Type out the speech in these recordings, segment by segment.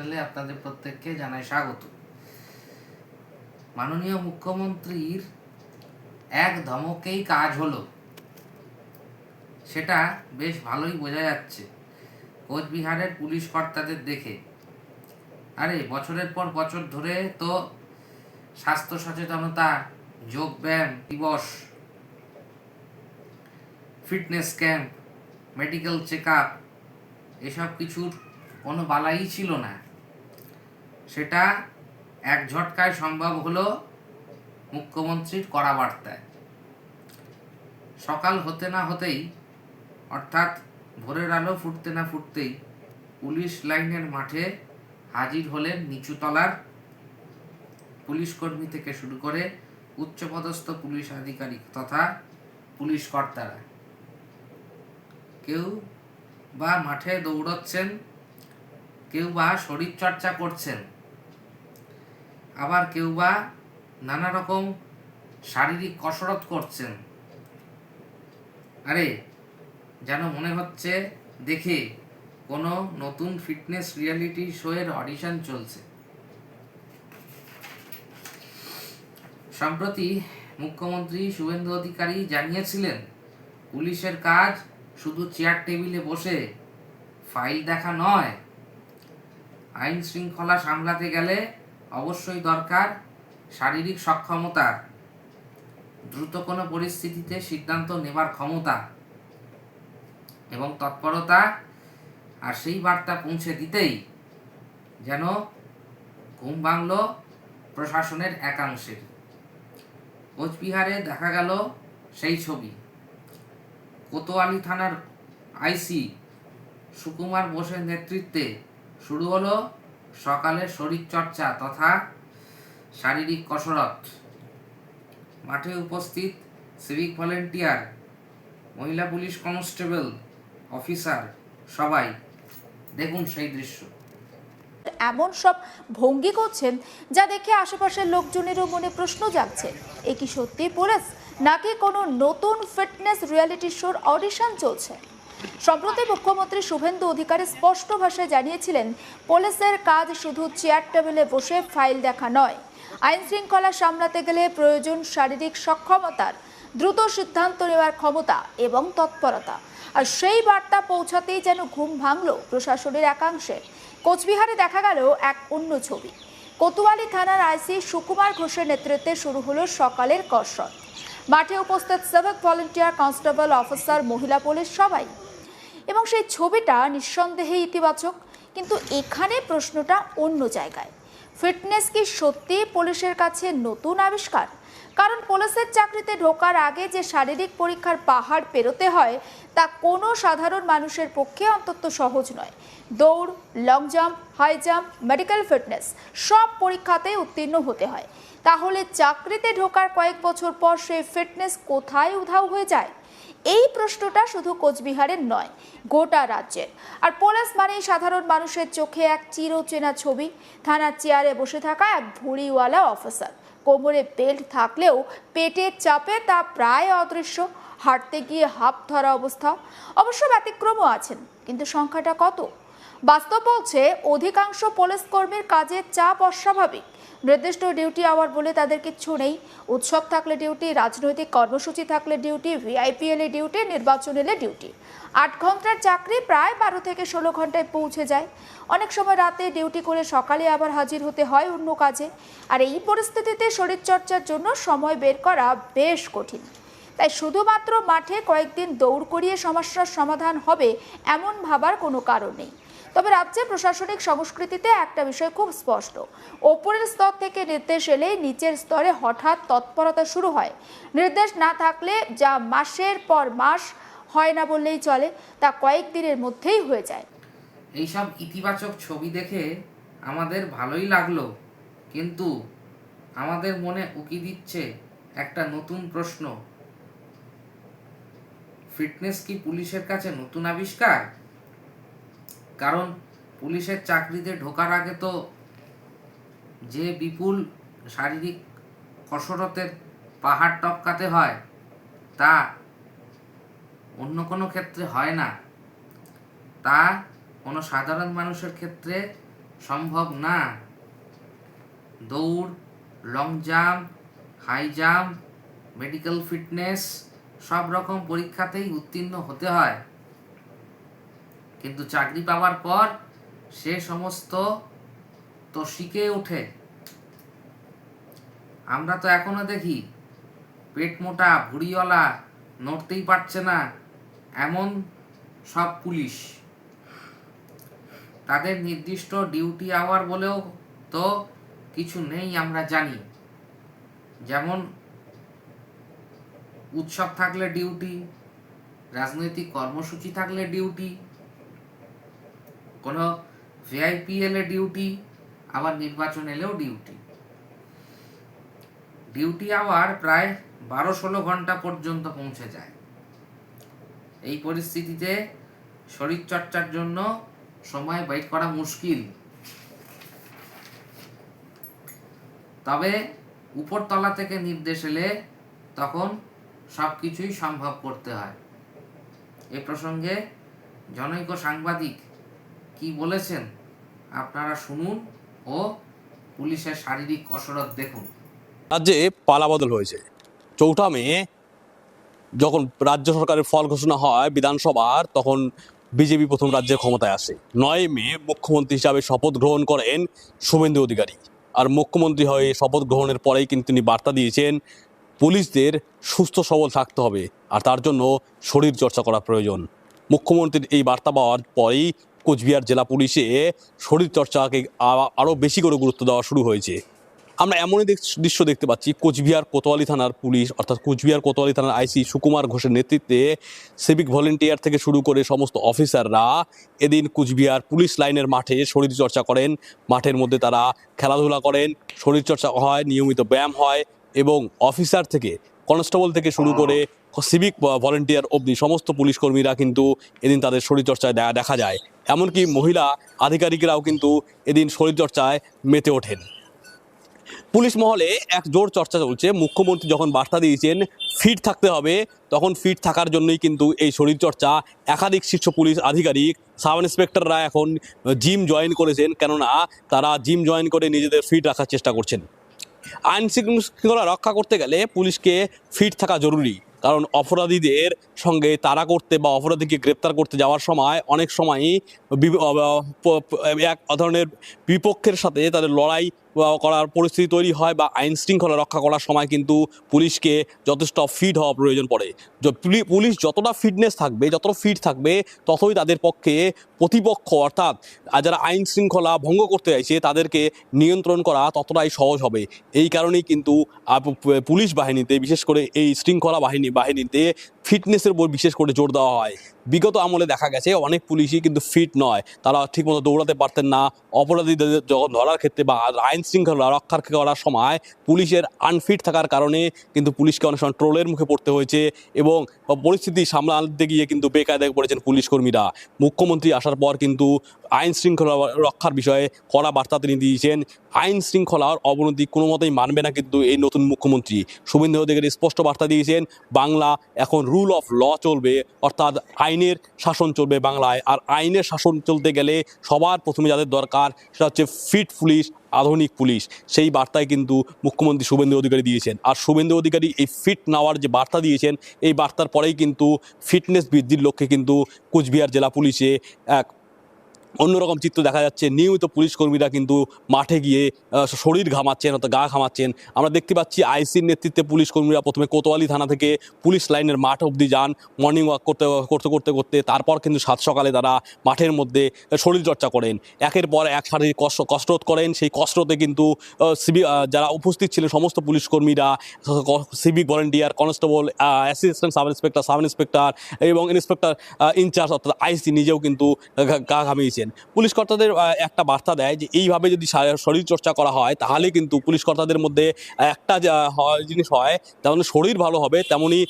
চ্যানেলে আপনাদের প্রত্যেককে জানাই স্বাগত। মাননীয় মুখ্যমন্ত্রীর এক ধমকেই কাজ হলো, সেটা বেশ ভালোই বোঝা যাচ্ছে কোচবিহারের পুলিশ কর্তাদের দেখে। আরে বছরের পর বছর ধরে তো স্বাস্থ্য সচেতনতা, যোগব্যায়াম দিবস, fitness camp, medical check up, এসব কিছুর কোনো বালাই ছিল না। সেটা এক ঝটকায় সম্ভব হলো মুখ্যমন্ত্রীর কড়া বার্তায়। সকাল হতে না হতেই, অর্থাৎ ভোরের আলো ফুটতে না ফুটতেই পুলিশ লাইনের মাঠে হাজির হলেন নিচুতলার পুলিশ কর্মী থেকে শুরু করে উচ্চপদস্থ পুলিশ আধিকারিক তথা পুলিশ কর্তারা। কেউ বা মাঠে দৌড়চ্ছেন, কেউ বা শরীরচর্চা করছেন, আবার কেউ বা নানা রকম শারীরিক কসরত করছেন। আরে যেন মনে হচ্ছে দেখে কোনো নতুন ফিটনেস রিয়ালিটি শোয়ের অডিশন চলছে। সম্প্রতি মুখ্যমন্ত্রী শুভেন্দু অধিকারী জানিয়েছিলেন, পুলিশের কাজ শুধু চেয়ার টেবিলে বসে ফাইল দেখা নয়, আইন শৃঙ্খলা সামলাতে গেলে অবশ্যই দরকার শারীরিক সক্ষমতা, দ্রুত কোনো পরিস্থিতিতে সিদ্ধান্ত নেবার ক্ষমতা এবং তৎপরতা। আর সেই বার্তা পৌঁছে দিতেই যেন ঘুম ভাঙল প্রশাসনের একাংশের। কোচবিহারে দেখা গেল সেই ছবি। কোতোয়ালি থানার আইসি সুকুমার বোসের নেতৃত্বে শুরু হলো সকালের শরীরচর্চা তথা শারীরিক কসরত। মাঠে উপস্থিত সিভিক ভলেন্টিয়ার, মহিলা পুলিশ কনস্টেবল, অফিসার সবাই দেখুন সেই দৃশ্য। এমন সব ভঙ্গি করছেন যা দেখে আশেপাশের লোকজনেরও মনে প্রশ্ন জাগছে, এ কি সত্যি পুলিশ নাকি কোনো নতুন ফিটনেস রিয়ালিটি শোর অডিশন চলছে? সম্প্রতি মুখ্যমন্ত্রী শুভেন্দু অধিকারী স্পষ্ট ভাষায় জানিয়েছিলেন, পুলিশের কাজ শুধু চেয়ার টেবিলে বসে ফাইল দেখা নয়, আইন শৃঙ্খলা সামলাতে গেলে প্রয়োজন শারীরিক সক্ষমতার, দ্রুত সিদ্ধান্ত নেওয়ার ক্ষমতা এবং তৎপরতা। আর সেই বার্তা পৌঁছাতেই যেন ঘুম ভাঙল প্রশাসনের একাংশে। কোচবিহারে দেখা গেল এক অন্য ছবি। কোতোয়ালি থানার আইসি সুকুমার ঘোষের নেতৃত্বে শুরু হলো সকালের কসরত। মাঠে উপস্থিত সিভিক ভলেন্টিয়ার, কনস্টেবল, অফিসার, মহিলা পুলিশ সবাই। এবং সেই ছবিটা নিঃসন্দেহে ইতিবাচক, কিন্তু এখানে প্রশ্নটা অন্য জায়গায়। ফিটনেস কি সত্যি পুলিশের কাছে নতুন আবিষ্কার? কারণ পুলিশের চাকরিতে ঢোকার আগে যে শারীরিক পরীক্ষার পাহাড় পেরোতে হয় তা কোনো সাধারণ মানুষের পক্ষে অন্তত সহজ নয়। দৌড়, long jump, high jump, medical fitness সব পরীক্ষাতেই উত্তীর্ণ হতে হয়। তাহলে চাকরিতে ঢোকার কয়েক বছর পর সেই ফিটনেস কোথায় উধাও হয়ে যায়? এই প্রশ্নটা শুধু কোচবিহারের নয়, গোটা রাজ্যের। আর পুলিশ মানেই সাধারণ মানুষের চোখে এক চিরচেনা ছবি, থানার চেয়ারে বসে থাকা এক ভুঁড়িওয়ালা অফিসার। কোমরে বেল্ট থাকলেও পেটের চাপে তা প্রায় অদৃশ্য, হাঁটতে গিয়ে হাঁপ ধরা অবস্থা। অবশ্য ব্যতিক্রমও আছেন, কিন্তু সংখ্যাটা কত? বাস্তব বলছে অধিকাংশ পুলিশ কর্মীর কাজের চাপ অস্বাভাবিক। নির্দিষ্ট ডিউটি আওয়ার বলে তাদের কিচ্ছু নেই। উৎসব থাকলে ডিউটি, রাজনৈতিক কর্মসূচি থাকলে ডিউটি, ভিআইপি এলে ডিউটি, নির্বাচন এলে ডিউটি। 8 ঘন্টার চাকরি প্রায় 12 থেকে 16 ঘন্টায় পৌঁছে যায়। অনেক সময় রাতে ডিউটি করে সকালে আবার হাজির হতে হয় অন্য কাজে। আর এই পরিস্থিতিতে শরীরচর্চার জন্য সময় বের করা বেশ কঠিন। তাই শুধুমাত্র মাঠে কয়েকদিন দৌড় করিয়ে সমস্যার সমাধান হবে এমন ভাবার কোনো কারণ নেই। তবে রাজ্যের প্রশাসনিক সংস্কৃতিতে একটা বিষয় খুব স্পষ্ট, ওপরের স্তর থেকে নির্দেশ এলেই নিচের স্তরে হঠাৎ তৎপরতা শুরু হয়। নির্দেশ না থাকলে যা মাসের পর মাস হয় না বললেই চলে, তা কয়েকদিনের মধ্যেই হয়ে যায়। এইসব ইতিবাচক ছবি দেখে আমাদের ভালোই লাগলো, কিন্তু আমাদের মনে উকি দিচ্ছে একটা নতুন প্রশ্ন। ফিটনেস কি পুলিশের কাছে নতুন আবিষ্কার? কারণ পুলিশের চাকরিতে ঢোকার আগে তো যে বিপুল শারীরিক কসরতের পাহাড় টপকাতে হয় তা অন্য কোনো ক্ষেত্রে হয় না। তা কোনো সাধারণ মানুষের ক্ষেত্রে সম্ভব না। দৌড়, long jump, high jump, medical fitness সব রকম পরীক্ষাতেই উত্তীর্ণ হতে হয়, কিন্তু চাকরি পাওয়ার পর সে সমস্ত তো শিখে ওঠে। আমরা তো এখনো দেখি পেট মোটা, ভুড়িওয়ালা, নড়তেই পারছে না এমন সব পুলিশ। তাদের নির্দিষ্ট ডিউটি আওয়ার বলেও তো কিছু নেই, আমরা জানি। যেমন উৎসব থাকলে ডিউটি, রাজনৈতিক কর্মসূচি থাকলে ডিউটি, কোনো ভিআইপি এলে ডিউটি, আবার নির্বাচন এলেও ডিউটি। ডিউটি আওয়ার প্রায় 12-16 ঘন্টা পর্যন্ত পৌঁছে যায়। এই পরিস্থিতিতে শরীরচর্চার জন্য সময় বের করা মুশকিল। তবে উপরতলা থেকে নির্দেশ এলে তখন সব কিছুই সম্ভব করতে হয়। এ প্রসঙ্গে জনৈক সাংবাদিক কি বলেছেন আপনারা শুনুন ও পুলিশের শারীরিক কসরত দেখুন। রাজ্যে পালাবদল হয়েছে। 4 মে যখন রাজ্য সরকারের ফল ঘোষণা হয় বিধানসভার, তখন বিজেপি প্রথম রাজ্যে ক্ষমতায় আসে। 9 মে মুখ্যমন্ত্রী হিসাবে শপথ গ্রহণ করেন শুভেন্দু অধিকারী। আর মুখ্যমন্ত্রী হয়ে শপথ গ্রহণের পরেই কিন্তু তিনি বার্তা দিয়েছেন পুলিশদের সুস্থ সবল থাকতে হবে, আর তার জন্য শরীর চর্চা করা প্রয়োজন। মুখ্যমন্ত্রীর এই বার্তা পাওয়ার পরেই কোচবিহার জেলা পুলিশে শরীর চর্চাকে আরও বেশি করে গুরুত্ব দেওয়া শুরু হয়েছে। আমরা এমনই দৃশ্য দেখতে পাচ্ছি, কোচবিহার কোতোয়ালি থানার পুলিশ, অর্থাৎ কোচবিহার কোতোয়ালি থানার আইসি সুকুমার ঘোষের নেতৃত্বে সিভিক ভলেন্টিয়ার থেকে শুরু করে সমস্ত অফিসাররা এদিন কোচবিহার পুলিশ লাইনের মাঠে শরীরচর্চা করেন। মাঠের মধ্যে তারা খেলাধুলা করেন, শরীরচর্চা হয়, নিয়মিত ব্যায়াম হয়, এবং অফিসার থেকে কনস্টেবল থেকে শুরু করে সিভিক ভলেন্টিয়ার অবধি সমস্ত পুলিশ কর্মীরা কিন্তু এদিন তাদের শরীরচর্চায় দেখা যায়। এমনকি মহিলা আধিকারিকরাও কিন্তু এদিন শরীরচর্চায় মেতে ওঠেন। পুলিশ মহলে এক জোর চর্চা চলছে। মুখ্যমন্ত্রী যখন বার্তা দিয়েছেন ফিট থাকতে হবে, তখন ফিট থাকার জন্যই কিন্তু এই শরীরচর্চা। একাধিক শীর্ষ পুলিশ আধিকারিক, সাব ইন্সপেক্টররা এখন জিম জয়েন করেছেন, কেননা তারা জিম জয়েন করে নিজেদের ফিট রাখার চেষ্টা করছেন। আইন শৃঙ্খলা রক্ষা করতে গেলে পুলিশকে ফিট থাকা জরুরি, কারণ অপরাধীদের সঙ্গে তাড়া করতে বা অপরাধীকে গ্রেপ্তার করতে যাওয়ার সময় অনেক সময়ই এক ধরনের বিপক্ষের সাথে তাদের লড়াই করার পরিস্থিতি তৈরি হয়, বা আইন শৃঙ্খলা রক্ষা করার সময় কিন্তু পুলিশকে যথেষ্ট ফিট হওয়া প্রয়োজন পড়ে। পুলিশ যতটা ফিটনেস থাকবে, যতটা ফিট থাকবে, ততই তাদের পক্ষে প্রতিপক্ষ অর্থাৎ যারা আইন শৃঙ্খলা ভঙ্গ করতে চাইছে তাদেরকে নিয়ন্ত্রণ করা ততটাই সহজ হবে। এই কারণেই কিন্তু পুলিশ বাহিনীতে, বিশেষ করে এই শৃঙ্খলা বাহিনীতে ফিটনেসের উপর বিশেষ করে জোর দেওয়া হয়। বিগত আমলে দেখা গেছে অনেক পুলিশই কিন্তু ফিট নয়, তারা ঠিকমতো দৌড়াতে পারতেন না। অপরাধীদের যখন ধরার ক্ষেত্রে বা আইন শৃঙ্খলা রক্ষা করার সময় পুলিশের আনফিট থাকার কারণে কিন্তু পুলিশকে অনেক সময় ট্রোলের মুখে পড়তে হয়েছে, এবং পরিস্থিতি সামলাতে গিয়ে কিন্তু বেকায়দায় পড়েছেন পুলিশ কর্মীরা। মুখ্যমন্ত্রী আসার পর কিন্তু আইন শৃঙ্খলা রক্ষার বিষয়ে কড়া বার্তা তিনি দিয়েছেন। আইন শৃঙ্খলার অবনতি কোনো মতেই মানবে না কিন্তু এই নতুন মুখ্যমন্ত্রী। শুভেন্দু অধিকারী স্পষ্ট বার্তা দিয়েছেন, বাংলা এখন রুল অফ ল চলবে, অর্থাৎ আইনের শাসন চলবে বাংলায়। আর আইনের শাসন চলতে গেলে সবার প্রথমে যাদের দরকার সেটা হচ্ছে ফিট পুলিশ, আধুনিক পুলিশ। সেই বার্তায় কিন্তু মুখ্যমন্ত্রী শুভেন্দু অধিকারী দিয়েছেন। আর শুভেন্দু অধিকারী এই ফিট নেওয়ার যে বার্তা দিয়েছেন, এই বার্তার পরেই কিন্তু ফিটনেস বৃদ্ধির লক্ষ্যে কিন্তু কোচবিহার জেলা পুলিশে এক অন্যরকম চিত্র দেখা যাচ্ছে। নিয়মিত পুলিশ কর্মীরা কিন্তু মাঠে গিয়ে শরীর ঘামাচ্ছেন, অর্থাৎ গা ঘামাচ্ছেন। আমরা দেখতে পাচ্ছি আইসির নেতৃত্বে পুলিশ কর্মীরা প্রথমে কোতোয়ালি থানা থেকে পুলিশ লাইনের মাঠ অবধি যান মর্নিং ওয়াক করতে, তারপর কিন্তু সাত সকালে তারা মাঠের মধ্যে শরীরচর্চা করেন। একের পর এক শারীরিক কসরত করেন। সেই কসরতে কিন্তু যারা উপস্থিত ছিলেন সমস্ত পুলিশ কর্মীরা, civic volunteer, constable, assistant sub inspector এবং ইন্সপেক্টর ইনচার্জ অর্থাৎ আইসি নিজেও কিন্তু গা ঘামিয়েছেন। পুলিশ কর্তাদের একটা বার্তা দেয় যে এইভাবে যদি শরীরচর্চা করা হয় তাহলে কিন্তু পুলিশ কর্তাদের মধ্যে একটা জিনিস হয়, যেমন শরীর ভালো হবে, তেমনই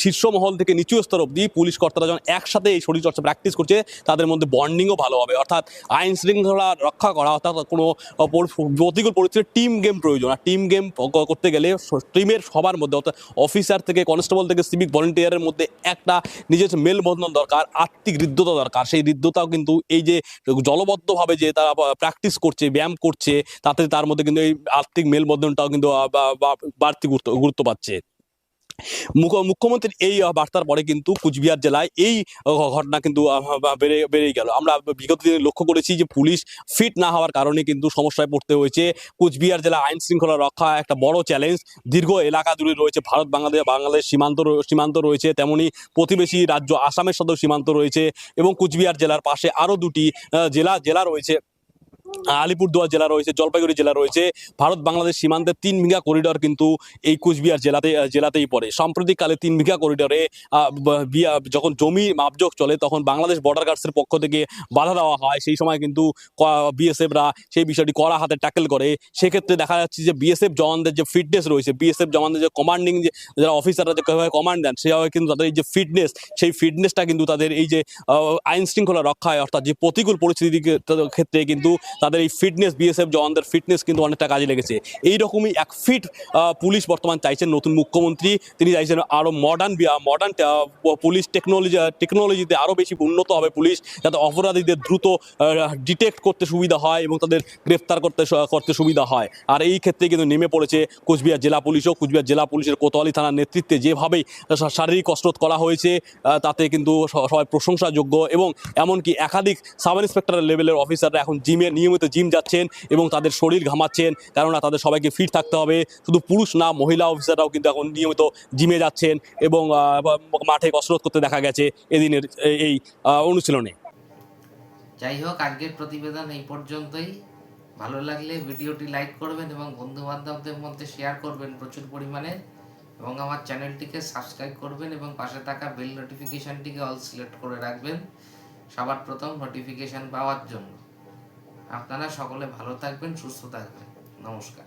শীর্ষ মহল থেকে নিচু স্তর অবধি পুলিশ কর্তারা যখন একসাথে এই শরীরচর্চা প্র্যাকটিস করছে তাদের মধ্যে বন্ডিংও ভালো হবে। অর্থাৎ আইন শৃঙ্খলা রক্ষা করা, অর্থাৎ কোনো প্রতিকূল পরিস্থিতির টিম গেম প্রয়োজন। আর টিম গেম করতে গেলে টিমের সবার মধ্যে, অর্থাৎ অফিসার থেকে কনস্টেবল থেকে সিভিক ভলেন্টিয়ারের মধ্যে একটা নিজস্ব মেলবন্ধন দরকার, আত্মিক হৃদ্যতা দরকার। সেই হৃদ্যতাও কিন্তু এই যে দলবদ্ধভাবে যে তারা প্র্যাকটিস করছে, ব্যায়াম করছে, তার মধ্যে কিন্তু এই আর্থিক মেলবন্ধনটাও কিন্তু বাড়তি গুরুত্ব পাচ্ছে। মুখ্যমন্ত্রীর এই বার্তার পরে কিন্তু কুচবিহার জেলায় এই ঘটনা কিন্তু বেড়েই গেল। আমরা বিগত দিনে লক্ষ্য করেছি যে পুলিশ ফিট না হওয়ার কারণে কিন্তু সমস্যায় পড়তে হয়েছে। কুচবিহার জেলা আইন শৃঙ্খলা রক্ষা একটা বড় চ্যালেঞ্জ। দীর্ঘ এলাকা জুড়ে রয়েছে ভারত বাংলাদেশ সীমান্ত রয়েছে, তেমনি প্রতিবেশী রাজ্য আসামের সাথেও সীমান্ত রয়েছে এবং কুচবিহার জেলার পাশে আরও দুটি জেলা রয়েছে, আলিপুরদুয়ার জেলা রয়েছে, জলপাইগুড়ি জেলা রয়েছে। ভারত বাংলাদেশ সীমান্তের 3 বিঘা করিডর কিন্তু এই কুচবিহার জেলাতেই পড়ে। সাম্প্রতিককালে 3 বিঘা করিডরে যখন জমি মাপজোক চলে তখন বাংলাদেশ বর্ডার গার্ডসের পক্ষ থেকে বাধা দেওয়া হয়। সেই সময় কিন্তু বিএসএফরা সেই বিষয়টি কড়া হাতে ট্যাকেল করে। সেক্ষেত্রে দেখা যাচ্ছে যে বিএসএফ জওয়ানদের যে ফিটনেস রয়েছে, বিএসএফ জওয়ানদের যে কমান্ডিং যারা অফিসাররা যেভাবে কমান্ড দেন, সেভাবে কিন্তু তাদের এই যে ফিটনেস, সেই ফিটনেসটা কিন্তু তাদের এই যে আইন শৃঙ্খলা রক্ষায় অর্থাৎ যে প্রতিকূল পরিস্থিতির ক্ষেত্রে কিন্তু তাদের এই ফিটনেস, বিএসএফ জওয়ানদের ফিটনেস কিন্তু অনেকটা কাজে লেগেছে। এইরকমই এক ফিট পুলিশ বর্তমান চাইছেন নতুন মুখ্যমন্ত্রী। তিনি চাইছেন আরও মডার্ন পুলিশ টেকনোলজিতে আরও বেশি উন্নত হবে পুলিশ, যাতে অপরাধীদের দ্রুত ডিটেক্ট করতে সুবিধা হয় এবং তাদের গ্রেফতার করতে সুবিধা হয়। আর এই ক্ষেত্রে কিন্তু নেমে পড়েছে কুচবিহার জেলা পুলিশও। কুচবিহার জেলা পুলিশের কোতোয়ালি থানার নেতৃত্বে যেভাবেই শারীরিক কসরত করা হয়েছে তাতে কিন্তু সবাই প্রশংসাযোগ্য এবং এমনকি একাধিক সাব ইন্সপেক্টর লেভেলের অফিসাররা এখন নিয়মিত জিম যাচ্ছেন এবং তাদের শরীর ঘামাচ্ছেন, কেননা তাদের সবাইকে ফিট থাকতে হবে। শুধু পুরুষ না, মহিলা অফিসাররাও কিন্তু এখন নিয়মিত জিমে যাচ্ছেন এবং মাঠে কসরত করতে দেখা গেছে এদিনের এই অনুশীলনে। যাই হোক, আজকের প্রতিবেদন এই পর্যন্তই। ভালো লাগলে ভিডিওটি লাইক করবেন এবং বন্ধু বান্ধবদের মধ্যে শেয়ার করবেন প্রচুর পরিমাণে, এবং আমার চ্যানেলটিকে সাবস্ক্রাইব করবেন এবং পাশে থাকা বেল নোটিফিকেশনটিকে অল সিলেক্ট করে রাখবেন সবার প্রথম নোটিফিকেশন পাওয়ার জন্য। আপনারা সকলে ভালো থাকবেন, সুস্থ থাকবেন। নমস্কার।